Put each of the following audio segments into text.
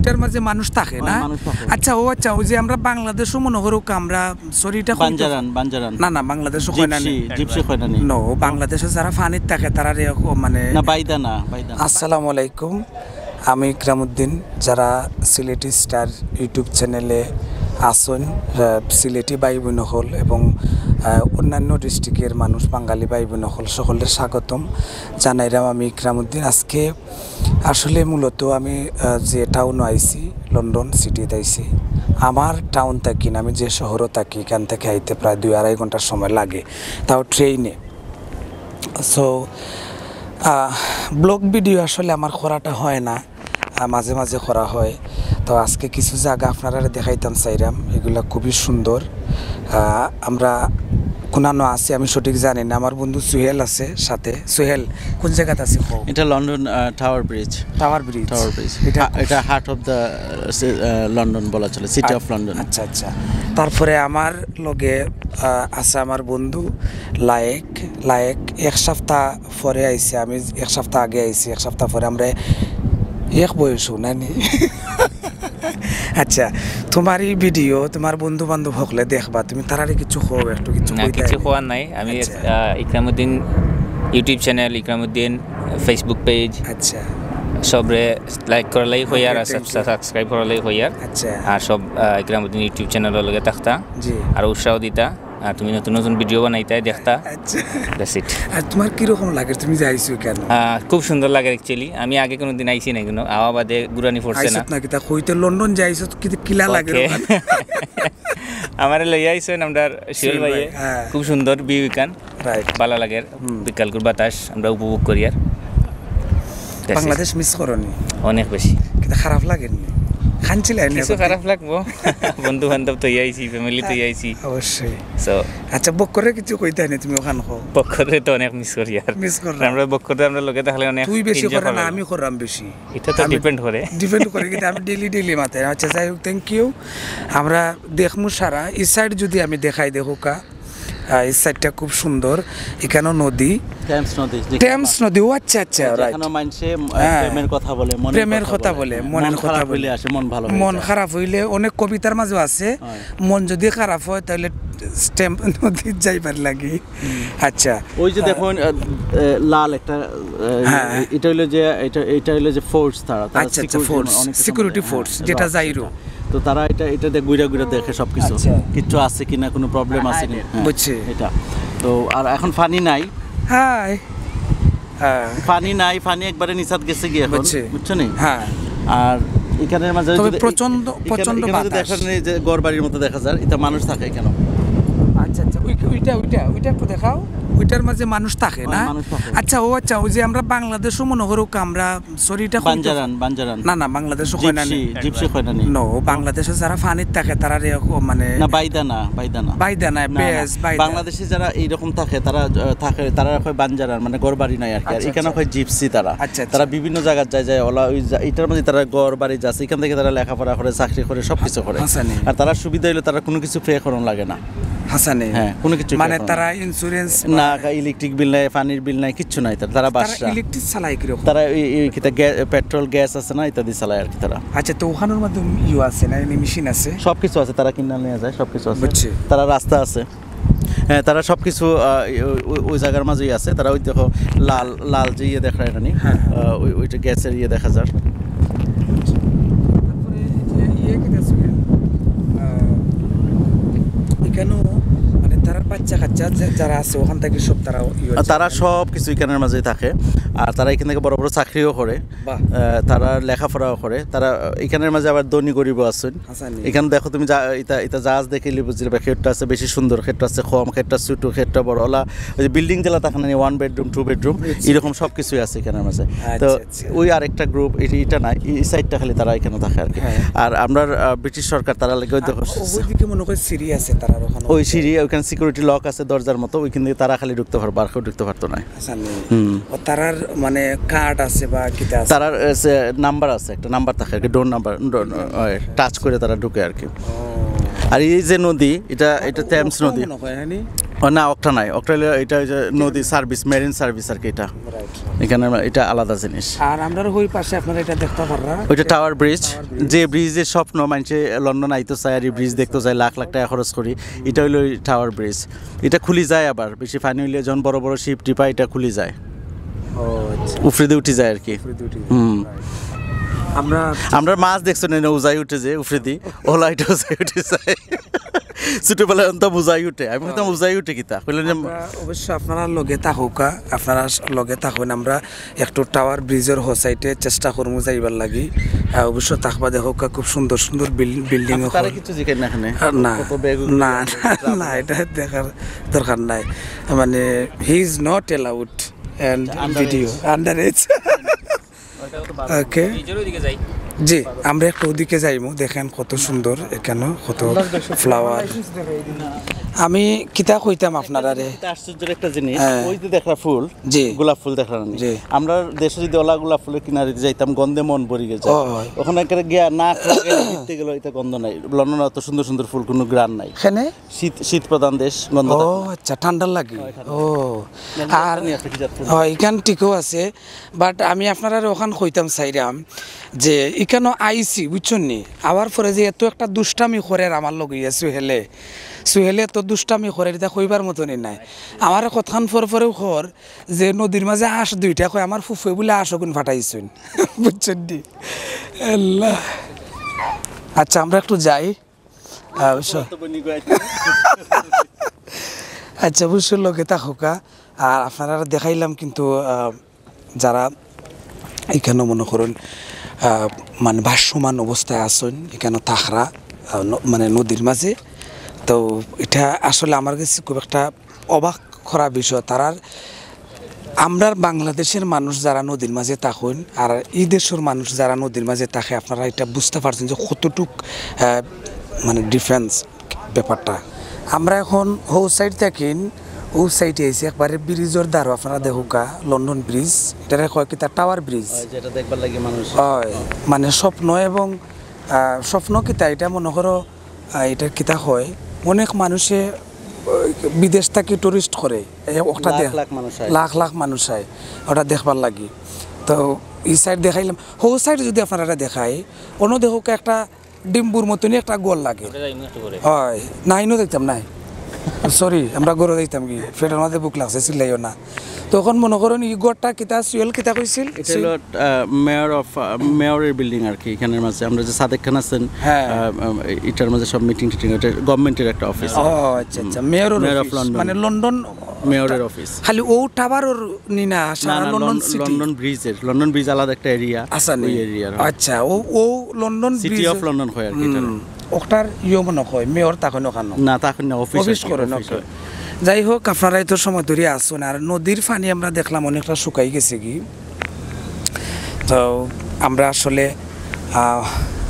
ওইটার মাঝে মানুষ থাকে না। আচ্ছা ও আচ্ছা, ওই যে আমরা বাংলাদেশও মনে করুক আমরা সরিটা বাঞ্জারান না না বাংলাদেশও হয় না, জিপসি হয় না নো বাংলাদেশে যারা ফানিত থাকে তারা মানে না বাইদানা। আসসালামু আলাইকুম, আমি ইকরামউদ্দিন। যারা সিলেটি স্টার ইউটিউব চ্যানেলে আসুন, সিলেটি ভাই বোন হল এবং অন্যান্য ডিস্ট্রিক্টের মানুষ, বাঙালি ভাই বোন হল, সকলের স্বাগতম জানাইলাম। আমি ইকরামউদ্দিন। আজকে আসলে মূলত আমি যে টাউনে আইছি, লন্ডন সিটিতে আইছি। আমার টাউন থাকি না, আমি যে শহরও থাকি, এখান থেকে আইতে প্রায় 2-2.5 ঘন্টার সময় লাগে, তাও ট্রেনে। সো ব্লগ ভিডিও আসলে আমার করাটা হয় না, মাঝে মাঝে করা হয়। তো আজকে কিছু জায়গা আপনারা দেখাইতাম চাইরাম, এগুলো খুবই সুন্দর। আমরা কোনানো আছে আমি সঠিক জানি না, আমার বন্ধু সুহেল আছে সাথে। সুহেল কোন জায়গাতে আছে? এটা লন্ডন টাওয়ার ব্রিজ। এটা হার্ট অফ দ্য লন্ডন বলা চলে, সিটি অফ লন্ডন। আচ্ছা আচ্ছা। তারপরে আমার লগে আছে আমার বন্ধু লায়েক। এক সপ্তাহ পরে আইছে, আমি এক সপ্তাহ আগে আইছি, এক সপ্তাহ পরে আমরা এক বয়সও নানি। আচ্ছা, তোমার এই ভিডিও তোমার বন্ধু বান্ধব হকলে দেখবা, তুমি তারারে কিছু খোও, একটু কিছু না, কিছু খোয়ার নাই। আমি ইকরামউদ্দিন ইউটিউব চ্যানেল, ইকরামউদ্দিন ফেসবুক পেজ, আচ্ছা সবরে লাইক করলেই হই আর সাবস্ক্রাইব করলেই হই আর। আচ্ছা। আর সব ইকরামউদ্দিন ইউটিউব চ্যানেলের লগে থাকতা জি, আর উৎসাহ দিতা, আর তুমি নতুন নতুন ভিডিও বানাইতাই দেখতা। আচ্ছা, দ্যাটস ইট। আর তোমার কিরকম লাগে, তুমি যে আইছো কেন? খুব সুন্দর লাগে অ্যাকচুয়ালি। আমি আগে কোনোদিন আইছি না, কোনো আওয়াবাদে গুরানি পড়ছে না নাকি তা কইতে লন্ডন যাইছো তো কিলা লাগে? আমারে লই আইছেন আমরা শিওল ভাইয়ে, খুব সুন্দর ভিউ এখান, রাইট, ভালো লাগে। বিকালকুর বাতাস আমরা উপভোগ করি। আর বাংলাদেশ মিস করনি? অনেক বেশি। কিন্তু খারাপ লাগেনি? খানছিলেন? কিছু খারাপ লাগবো, বন্ধু বান্ধব তো আইছি, ফ্যামিলি তো আইছি অবশ্যই। সো আচ্ছা, বক্করে কিছু কইতে না তুমি ওখান হো? বক্করে তো অনেক মিস করি আর। মিস কর আমরা বক্করে আমরা লগে থাকলে অনেক। তুই বেশি করে না, আমি করলাম বেশি? এটা তো ডিপেন্ড করে কিন্তু আমি ডেলি মাথায়। আচ্ছা যাই হোক, থ্যাংক ইউ। আমরা দেখমু সারা এই সাইড যদি আমি দেখাই, দেখো কা এই সাইডটা খুব সুন্দর। এখানেও নদী, টেমস নদী। ও আচ্ছা আচ্ছা, রাইট। প্রেমের কথা বলে, মনের কথা বলে আসে মন ভালো। মন খারাপ হইলে অনেক কবিতার মাঝে আছে, মন যদি খারাপ হয় তাহলে টেমস নদীর যাইবার লাগে। আচ্ছা, ওই যে দেখুন লাল একটা, এটা হইলো যে ফোর্স, তারা সিকিউরিটি ফোর্স, যেটা যাইরো। তো তারা এটা ঘুরে দেখে সবকিছু, কিছু আছে কিনা, কোনো প্রবলেম আছে কিনা, বুঝছে এটা। তো আর এখন ফানি নাই, ফানি একবারে নিচাত গেছে গিয়ে, বুঝছো নি? হ্যাঁ। আর এখানের মাঝে প্রচন্ড দেখা নেই যে গড় বাড়ির মতো দেখা যায়, এটা মানুষ থাকে কেন? আচ্ছা আচ্ছা, ওইটা একটু দেখাও। ওইটার মাঝে মানুষ থাকে না? আচ্ছা ও আচ্ছা, ওই যে আমরা বাংলাদেশও মনে করুক আমরা সরিটা বাঞ্জারান না না বাংলাদেশও হয় না, জিপসি হয় না, নো বাংলাদেশে যারা ফানিত থাকে তারা মানে না বাইদানা বাংলাদেশে যারা এইরকম থাকে তারা হয় বাঞ্জারান, মানে গড় বাড়ি নাই আর কি। আর এখানে হয় জিপসি। তারা বিভিন্ন জায়গায় যায় ওলা ওই এটার মধ্যে তারা গড় বাড়ি যাচ্ছে, এখান থেকে তারা লেখাপড়া করে, চাকরি করে, সবকিছু করে। আর তারা সুবিধা হইলে তারা কোনো কিছু পে করানো লাগে না। হাসানে, হ্যাঁ, কোনো কিছু মানে তারা ইন্স্যুরেন্স না, ইলেকট্রিক বিল নাই, পানির বিল নাই, কিচ্ছু নাই। তারা বাসা ইলেকট্রিক চালায় কি রকম? তারা পেট্রোল, গ্যাস আছে না, ইত্যাদি চালায় আর কি তারা। আচ্ছা, তো ওখানের মধ্যে আছে না, মেশিন আছে, সবকিছু আছে, তারা কিনে নিয়ে যায়, সবকিছু আছে। তারা রাস্তা আছে, হ্যাঁ, তারা সবকিছু ওই জায়গার মাঝেই আছে। তারা ওই দেখো লাল যে ইয়ে দেখা এটা নি, ওইটা গ্যাসের ইয়ে দেখা যায়। এখানেও মানে তারা বাচ্চা কাচ্চা যারা আছে ওখান থেকে সব তারা সব কিছু এখানের মাঝেই থাকে। আর তারা এখান থেকে বড় বড় চাকরিও করে, তারা লেখাপড়াও করে। তারা এখানের মাঝে আবার ধনী গরিব আছেন। এখানে দেখো তুমি এটা জাহাজ দেখলে বুঝলে, ক্ষেতটা আছে বেশি সুন্দর, ক্ষেতটা আছে কম, ক্ষেতটা ছোটো, ক্ষেতটা বড়। ওলা ওই যে বিল্ডিং জেলা থাকে না, 1 বেডরুম 2 বেডরুম এরকম সব কিছুই আছে এখানের মাঝে। তো ওই আরেকটা গ্রুপ, এটা নাই, এই সাইডটা খালি তারা এখানে থাকে আর কি। আর আমরা ব্রিটিশ সরকার তারা লেগে দেখো মনে করি সিঁড়ি আছে, তারা ওই সিঁড়ি, ওইখানে সিকিউরিটি লক আছে দরজার মতো, ওইখান থেকে তারা খালি ঢুকতে পারবে, আর কেউ ঢুকতে পারতো না। তারার মানে কার্ড আছে বা কিটা আছে? তারার নাম্বার আছে, একটা নাম্বার থাকে আর কি, ডোর নাম্বার, টাচ করে তারা ঢুকে আর কি। আর এই যে নদী, এটা টেমস নদী। না অক্টা নাই, অক্টা হলো এটা ওই যে নদী সার্ভিস, মেরিন সার্ভিস আর কি, এটা এখানে এটা আলাদা জিনিস। আর আমরা ওই পাশে আপনারা এটা দেখতে পাররা, ওইটা টাওয়ার ব্রিজ, যে ব্রিজের স্বপ্ন মানুষে লন্ডন আইতে চায় আর এই ব্রিজ দেখতে যায়, লাখ লাখ টাকা খরচ করি। এটা হইলো ওই টাওয়ার ব্রিজ, এটা খুলি যায় আবার বেশি পানি হইলে, যখন বড় বড় শিপ টিপা এটা খুলি যায়, উফরে দিয়ে উঠে যায় আর কি। আমরা মাছ দেখছো না উজাই উঠে যে উফরে দি, ওলা এটা উজাই উঠে যায় ছোটবেলায় তো উজাই উঠে, আমি বলতাম উজাই উঠে কিতা কইলেন যে অবশ্য আপনারা লগে থাকুকা, আপনারা লগে থাকুন, আমরা একটু টাওয়ার ব্রিজের হোসাইটে চেষ্টা করবো যাইবার লাগি। অবশ্য থাকবা দেখুকা, খুব সুন্দর সুন্দর বিল্ডিং। তারা কিছু জিজ্ঞেস না এখানে না না না, এটা দেখার দরকার নাই, মানে he is not allowed and video under age. Okay জি, আমরা একটু ওদিকে যাইমু, দেখেন কত সুন্দর এখানে, কত ফ্লাওয়ার। আমি কিতা কইতাম আপনারা রে, আশ্চর্যের একটা জিনিস, ওই যে দেখা ফুল, জি গোলাপ ফুল দেখলাম, আমরা দেশে যদি ওলা গোলাপ ফুলের কিনারে যাইতাম, গন্ধে মন ভরে গেছে। ওখানে একটা গিয়া না দেখতে গেল, এটা গন্ধ নাই। লন্ডনে অত সুন্দর সুন্দর ফুল, কোনো গ্রান নাই। এখানে শীত প্রধান দেশ, গন্ধ। ও আচ্ছা, ঠান্ডা লাগে। ও আর এখান ঠিকও আছে, বাট আমি আপনারা ওখান কইতাম চাইরাম যে এখানে আইসি বুঝছেন নি, আবার পরে যে এত একটা দুষ্টামি করে আমার লগে সুহেলে তো দুষ্টামি করে, এটা কইবার মতনই নাই। আমার কথান পরেও খর যে নদীর মাঝে আঁশ দুইটা কয়, আমার ফুফে বলে আঁশ গুণ ফাটাইছেন বুঝছেন নি। আল্লাহ, আচ্ছা আমরা একটু যাই। আচ্ছা অবশ্যই লগে থাকুকা। আর আপনারা দেখাইলাম, কিন্তু যারা এখানে মনে করুন মানে ভাষ্যমান অবস্থায় আসুন, এখানে থাকরা মানে নদীর মাঝে, তো এটা আসলে আমার কাছে খুব একটা অবাক করা বিষয়। তারার আমরা বাংলাদেশের মানুষ যারা নদীর মাঝে থাকুন আর এই দেশের মানুষ যারা নদীর মাঝে থাকে, আপনারা এটা বুঝতে পারছেন যে কতটুক মানে ডিফারেন্স ব্যাপারটা। আমরা এখন হৌ সাইড থাকেন, ও সাইডে এসে একবারে ব্রিজের দ্বারা আপনারা দেখুকা, লন্ডন ব্রিজ, এটা কয় কি তার টাওয়ার ব্রিজ, যেটা দেখবার লাগে মানুষ হয় মানে স্বপ্ন। এবং স্বপ্ন কিতা এটা মনে করো, এটা কিতা হয়, অনেক মানুষে বিদেশ থেকে টুরিস্ট করে, ওটা লাখ লাখ মানুষ হয় ওটা দেখবার লাগি। তো এই সাইড দেখাইলাম, হো সাইড যদি আপনারা দেখাই, অন্য দেখুক একটা ডিম্বুর মতনই একটা গোল লাগে, হয় নাইনও দেখতাম নাই, সরি আমরা গরু দিতাম কি ফেটার মধ্যে বুক লাগছে, চিল্লাইও না। তখন মনে করেন ই গড়টা কিতা সুয়েল কিতা কইছিল, এটা হলো মেয়রের বিল্ডিং আর কি। এখানের মাঝে আমরা যে সাদেক খান আছেন, এটার মাঝে সব মিটিং টিটিং, এটা গভর্নমেন্টের একটা অফিস। ও আচ্ছা আচ্ছা, মেয়র অফ লন্ডন, মানে লন্ডন মেয়রের অফিস। খালি ও টাওয়ারর নি না, সারা লন্ডন সিটি, লন্ডন ব্রিজ আলাদা একটা এরিয়া আছে ওই এরিয়ার। আচ্ছা, ও লন্ডন সিটি অফ লন্ডন হয় আর কি। ওটার মনে হয় মেয়র তখন ওখানে না, তখন না অফিস করে। যাই হোক, আপনারা এত সময় ধরে আসুন। আর নদীর পানি আমরা দেখলাম অনেকটা শুকাই গেছে কি, তো আমরা আসলে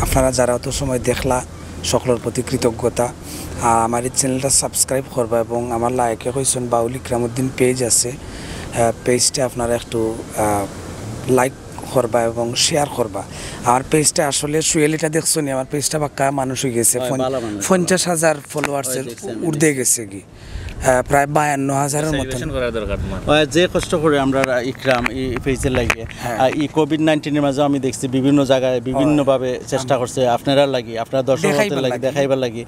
আপনারা যারা অত সময় দেখলা সকলের প্রতি কৃতজ্ঞতা। আমার এই চ্যানেলটা সাবস্ক্রাইব করবা এবং আমার লাইকে কইছেন বাউল ইকরামউদ্দিন পেজ আছে, পেজটা আপনারা একটু লাইক করবা এবং শেয়ার করবা। আমার পেজটা আসলে সুয়েলিটা দেখছো নি, আমার পেজটা বাক্কা মানুষ হয়ে গেছে, 50,000 ফলোয়ার্সের উর্ধে গেছে কি, প্রায় 52,000-এর মতো। যে কষ্ট করে আমরা ইকরাম এই পেজের লাগে, এই কোভিড-19-এর মাঝে আমি দেখছি বিভিন্ন জায়গায় বিভিন্নভাবে চেষ্টা করছে আপনারা লাগি, আপনারা দর্শকদের লাগি দেখাইবার লাগি,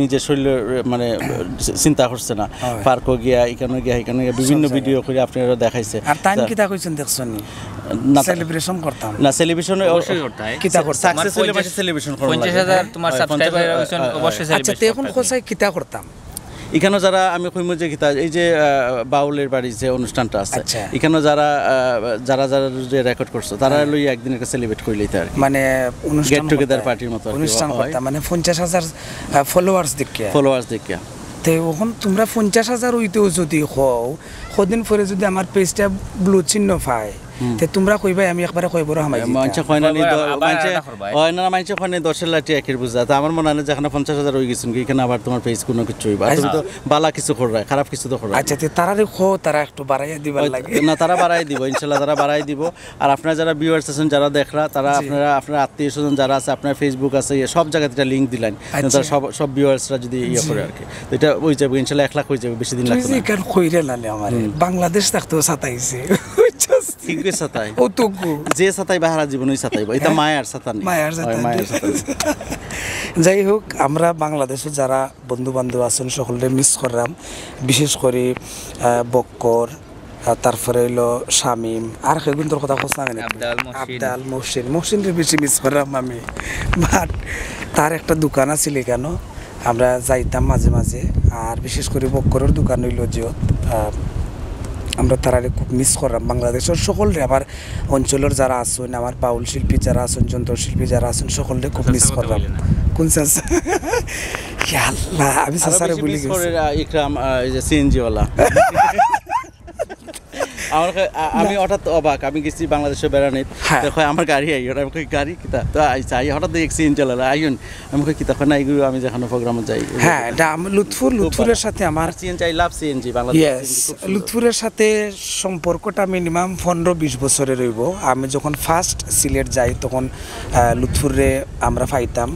নিজের শরীর মানে চিন্তা করছে না, পার্কও গিয়া এখানে গিয়া বিভিন্ন ভিডিও করে আপনারা দেখাইছে। আর টাইম কিতা কইছেন দেখছো নি, না সেলিব্রেশন করতাম না, সেলিব্রেশন অবশ্যই করতে হয়, কিতা করতে সাকসেস হলে মাসে সেলিব্রেশন করতে 50,000 তোমার সাবস্ক্রাইবার হইছেন, অবশ্যই সেলিব্রেশন। আচ্ছা, তে এখন কোথায় কিতা করতাম এখানে যারা আমি কইমু যে গীতা এই যে বাউলের বাড়ি যে অনুষ্ঠানটা আছে, এখানে যারা যারা যারা যে রেকর্ড করছে তারা লই একদিন একটা সেলিব্রেট কইলে তার মানে অনুষ্ঠান গেট টুগেদার পার্টির মতো অনুষ্ঠান করতাম, মানে 50,000 ফলোয়ার্স দেখিয়া তে এখন তোমরা 50,000 হইতেও যদি হও কদিন পরে যদি আমার পেজটা ব্লু চিহ্ন পায় তে তোমরা কইবাই আমি একবারে কইব হামাই মানুষে হয় না মানুষে আলাদা করবা। হয় না মানুষে হয় না 10 লাঠি একের বুঝা তো আমার মনে হয় না যেখানে 50,000 হয়ে গেছেন এখানে আবার তোমার পেজ কোনো কিছু হইবা তুমি তো বালা কিছু কররা খারাপ কিছু তো কররা আচ্ছা তে তারারে খো তারা একটু বাড়াইয়া দিবার লাগে না তারা বাড়াই দিব ইনশাআল্লাহ তারা বাড়াই দিব আর আপনারা যারা ভিউয়ার্স আছেন যারা দেখরা তারা আপনারা আত্মীয়স্বজন যারা আছে আপনার ফেসবুক আছে সব জায়গাতে এটা লিংক দিলেন তারা সব ভিউয়ার্সরা যদি ইয়া করে আর কি তো এটা ওই যাবে ইনশাআল্লাহ 1 লাখ হয়ে যাবে বেশি দিন তুই লাগবে যে না কার কইরে লালে আমার বাংলাদেশ থাকতেও সাতাইছে ঠিক আছে তাই ও তো যে সাতাই বাহারা জীবন ওই সাতাইব এটা মায়ার সাতা নেই মায়ার সাতা নেই। মায়ার সাতা নেই। যাই হোক আমরা বাংলাদেশে যারা বন্ধু বান্ধব আছেন সকলে মিস করলাম বিশেষ করে বক্কর তারপরে হইলো শামিম আর সেগুলোর কথা খোঁজ না আবদাল মহসিনরে বেশি মিস করলাম আমি বাট তার একটা দোকান আছিল কেন আমরা যাইতাম মাঝে মাঝে আর বিশেষ করে বক্করের দোকান হইল জিওত আমরা তারারে খুব মিস করলাম বাংলাদেশের সকলরে আমার অঞ্চলের যারা আছেন আমার বাউল শিল্পী যারা আছেন যন্ত্রশিল্পী যারা আছেন সকলরে খুব মিস করলাম কোন চাষ আল্লাহ আমি চাষারে বলি ইকরাম এই যে সিএনজি ওয়ালা আমি হঠাৎ অবাক আমি গেছি বাংলাদেশে বেড়ানি দেখো আমার গাড়ি আই আমি কই গাড়ি কিতা তো আইসা আই হঠাৎ দেখি সিএনজি চালালো আইন আমি কই কিতা না এগুলো আমি যেখানে প্রোগ্রামে যাই হ্যাঁ এটা লুৎফুরের সাথে আমার CNG I love CNG Bangladesh লুৎফুরের সাথে সম্পর্কটা মিনিমাম 15-20 বছরের রইব আমি যখন ফার্স্ট সিলেট যাই তখন লুৎফুরে আমরা পাইতাম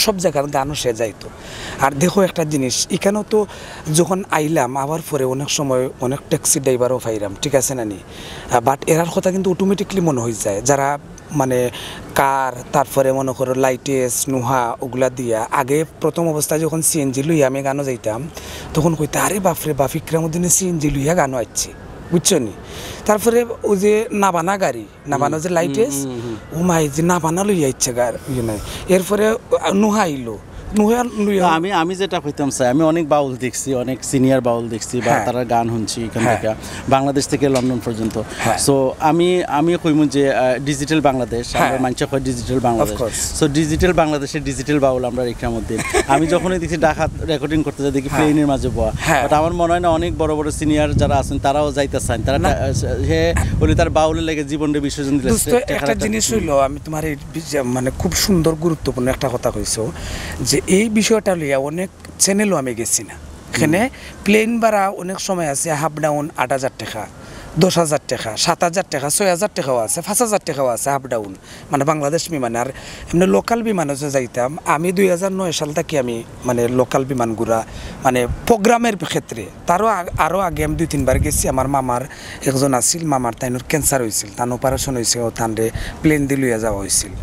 সব জায়গার গানও সে যাইতো আর দেখো একটা জিনিস এখানেও তো যখন আইলাম আবার পরে অনেক সময় অনেক ট্যাক্সি ড্রাইভারও পাইলাম ঠিক আছে না নি বাট এরার কথা কিন্তু অটোমেটিকলি মনে হয়ে যায় যারা মানে কার তারপরে মনে করো লাইটেস নুহা ওগুলা দিয়া আগে প্রথম অবস্থায় যখন সিএনজি লইয়া আমি গানও যাইতাম তখন কইতে আরে বাপরে বাপ ইকরামউদ্দিনে সিএনজি লইয়া গানও আসছে বুঝছো নি তারপরে ওই যে নাবানা গাড়ি নাবানা যে লাইটেস ও মাই যে নাবানা লইয়া ইচ্ছে গাড়ি এরপরে নুহা আইলো আমি যেটা কইতাম চাই আমি অনেক বাউল দেখছি অনেক সিনিয়র বাউল দেখছি বা তারা গান শুনছি এখান থেকে বাংলাদেশ থেকে লন্ডন পর্যন্ত সো আমি কইমু যে ডিজিটাল বাংলাদেশ আমরা মানছে কই ডিজিটাল বাংলাদেশ সো ডিজিটাল বাংলাদেশের ডিজিটাল বাউল আমরা ইকরামউদ্দিন আমি যখনই দেখি ঢাকা রেকর্ডিং করতে যাই দেখি প্লেনের মাঝে বয়া বাট আমার মনে হয় না অনেক বড় বড় সিনিয়র যারা আছেন তারাও যাইতে চান তারা হে বলি তার বাউলের লেগে জীবনটা বিসর্জন দিলে একটা জিনিস হইলো আমি তোমার এই মানে খুব সুন্দর গুরুত্বপূর্ণ একটা কথা কইছো যে এই বিষয়টা লইয়া অনেক চ্যানেলও আমি গেছি না এখানে প্লেন ভাড়া অনেক সময় আছে হাফ ডাউন 8,000 টাকা 10,000 টাকা 7,000 টাকা 6,000 টাকাও আছে 5,000 টাকাও আছে হাফ ডাউন মানে বাংলাদেশ বিমান আর এমনি লোকাল বিমানে যাইতাম আমি 2009 সাল থেকে আমি মানে লোকাল বিমানগুলা মানে প্রোগ্রামের ক্ষেত্রে আরও আগে আমি 2-3 বার গেছি আমার মামার একজন আছিল মামার তাইনোর ক্যান্সার হয়েছিল তার অপারেশন হয়েছে ও তানরে প্লেন দিয়ে লইয়া যাওয়া হয়েছিল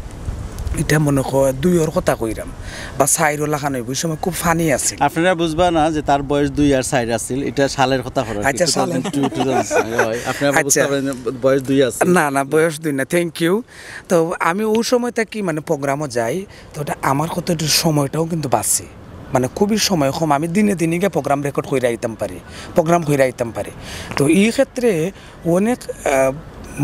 এটা মনে হয় 2 কথা কইরাম বা 4 লাখান ওই সময় খুব ফানি আছে আপনারা বুঝবা না যে তার বয়স 2 আর 4 আছিল এটা সালের কথা হলো আচ্ছা সালের আপনারা বুঝতে পারেন বয়স 2 আছে না বয়স 2 না থ্যাংক ইউ তো আমি ওই সময়টা কি মানে প্রোগ্রামও যাই তো এটা আমার কত একটু সময়টাও কিন্তু বাঁচে মানে খুবই সময় কম আমি দিনে গিয়ে প্রোগ্রাম রেকর্ড করে আইতাম পারি তো এই ক্ষেত্রে অনেক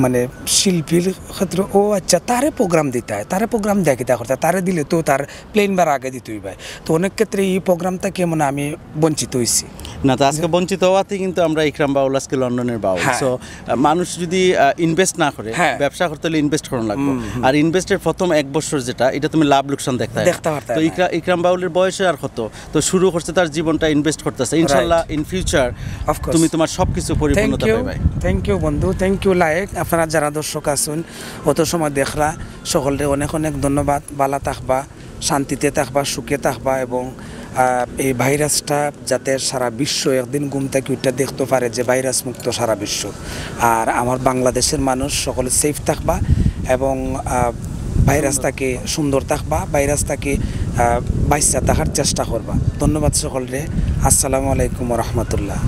মানে শিল্পীর ক্ষেত্রে ও আচ্ছা তারে প্রোগ্রাম দিতে হয় তারে প্রোগ্রাম দেয় কিতা করতে তারে দিলে তো তার প্লেন বার আগে দিতেই ভাই তো অনেক ক্ষেত্রে এই প্রোগ্রামটা কেমন আমি বঞ্চিত হয়েছি না তো আজকে বঞ্চিত হওয়াতে কিন্তু আমরা ইকরাম বাউল আজকে লন্ডনের বাউল সো মানুষ যদি ইনভেস্ট না করে ব্যবসা করতে হলে ইনভেস্ট করানো লাগবে আর ইনভেস্টের প্রথম 1 বছর যেটা এটা তুমি লাভ লোকসান দেখতে পারতে তো ইকরাম বাউলের বয়স আর কত তো শুরু করতে তার জীবনটা ইনভেস্ট করতেছে ইনশাআল্লাহ ইন ফিউচার তুমি তোমার সবকিছু পরিপূর্ণতা পাবে থ্যাংক ইউ বন্ধু থ্যাংক ইউ লাইক আপনারা যারা দর্শক আছেন অত সময় দেখলা সকলকে অনেক অনেক ধন্যবাদ ভালো থাকবা শান্তিতে থাকবা সুখে থাকবা এবং এই ভাইরাসটা যাতে সারা বিশ্ব একদিন ঘুম থেকে ওইটা দেখতে পারে যে ভাইরাস মুক্ত সারা বিশ্ব আর আমার বাংলাদেশের মানুষ সকলে সেফ থাকবা এবং ভাইরাসটাকে সুন্দর থাকবা ভাইরাসটাকে বাঁচা থাকার চেষ্টা করবা ধন্যবাদ সকলরে আসসালামু আলাইকুম ওয়া রাহমাতুল্লাহ।